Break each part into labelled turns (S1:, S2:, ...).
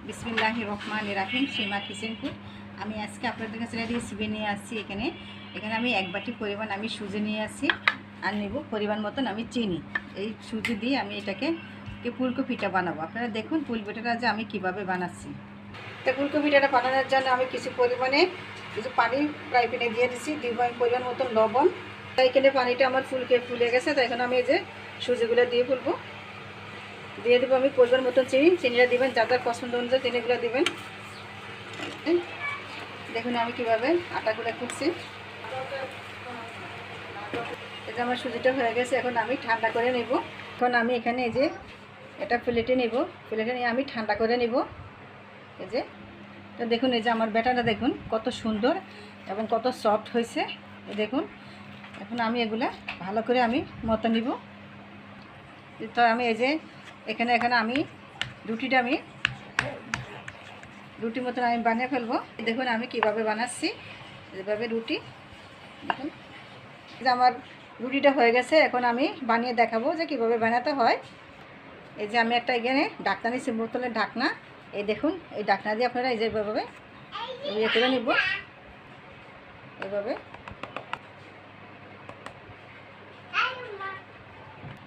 S1: বিসমিল্লাহির রহমানির রহিম। সীমা কিচেনপুর। আমি আজকে আপনাদের কাছে রেসিপি নিয়ে আসছি। এখানে আমি এক বাটি পরিমাণ আমি সুজি নিয়ে আসছি, আর নেব পরিমাণ মতন আমি চিনি। এই সুজি দিয়ে আমি এটাকে ফুলকো পিঠা বানাবো। আপনারা দেখুন পিঠাটা যে আমি কিভাবে বানাচ্ছি। তো ফুলকো পিঠাটা বানানোর জন্য আমি কিছু পরিমাণে পানি ফ্রাই প্যানে দিয়ে দিচ্ছি, দিব আমি পরিমাণ মতন লবণ। তাই এখানে পানিটা আমার ফুলে গেছে, তাই এখন আমি এই যে সুজিগুলো দিয়ে ফুলবো। দিয়ে দেবো আমি পরিমাণ মতন চিনিটা দিবেন, যা যার পছন্দ অনুযায়ী চিনিগুলো দিবেন। দেখুন আমি কিভাবে আটাগুলো কুটছি। এটা আমার সুজিটা হয়ে গেছে, এখন আমি ঠান্ডা করে নেব। এখন আমি এখানে এই যে এটা প্লেটে নেব, প্লেটে নিয়ে আমি ঠান্ডা করে নেব। এই যে তো দেখুন, এই যে আমার ব্যাটারটা দেখুন কত সুন্দর এবং কত সফট হয়েছে। দেখুন এখন আমি এগুলা ভালো করে আমি মতো নিব। তো আমি এই যে এখানে আমি রুটির মতন আমি বানিয়ে ফেলবো। দেখুন আমি কিভাবে বানাচ্ছি, এভাবে রুটি। দেখুন যে আমার রুটিটা হয়ে গেছে, এখন আমি বানিয়ে দেখাবো যে কিভাবে বানাতে হয়। এই যে আমি একটা এখানে ঢাকনা নিচ্ছি, বোতলের ঢাকনা। এই দেখুন এই ঢাকনা দিয়ে আপনারা এই যে এভাবে ইয়ে করে নিব, এভাবে।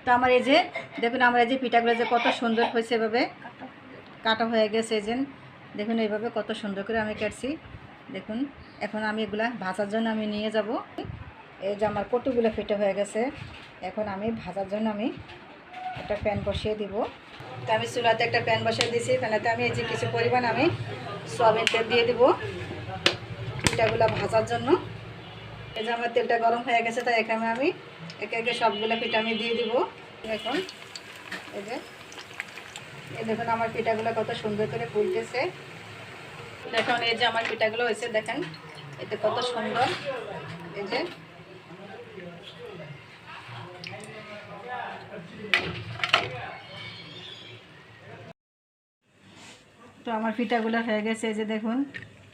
S1: তো আমার এই যে দেখুন আমার এই যে পিঠাগুলো যে কত সুন্দর হয়েছে, এভাবে কাটা হয়ে গেছে। এই যে দেখুন এইভাবে কত সুন্দর করে আমি কাটছি। দেখুন এখন আমি এগুলা ভাজার জন্য আমি নিয়ে যাব। এই যে আমার কটুগুলো ফেটে হয়ে গেছে, এখন আমি ভাজার জন্য আমি একটা প্যান বসিয়ে দিব। তো আমি চুলাতে একটা প্যান বসিয়ে দিয়েছি, প্যানেতে আমি এই যে কিছু পরিমাণ আমি সয়াবিন তেল দিয়ে দিব পিঠাগুলো ভাজার জন্য। এই যে আমার তেলটা গরম হয়ে গেছে, তাই এখানে আমি একে একে সবগুলো পিঠা আমি দিয়ে দিব। এখন এই যে দেখুন আমার পিঠাগুলো কত সুন্দর করে ফুলতেছে। দেখুন এই যে আমার পিঠাগুলো হয়েছে, দেখেন এতে কত সুন্দর। এই যে তো আমার পিঠাগুলো হয়ে গেছে। এই যে দেখুন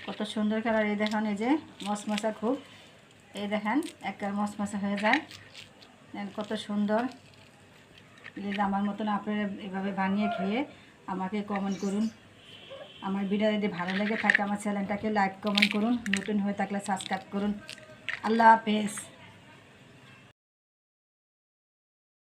S1: কত সুন্দর কালার। এই দেখুন এই যে মশমশা খুব, এই দেখেন একবার মশমশা হয়ে যায়, কত সুন্দর। প্লিজ আমার মতন আপনারা এভাবে বানিয়ে খেয়ে আমাকে কমেন্ট করুন। আমার ভিডিও যদি ভালো লেগে থাকে আমার চ্যানেলটাকে লাইক কমেন্ট করুন, নতুন হয়ে থাকলে সাবস্ক্রাইব করুন। আল্লাহ হাফেজ।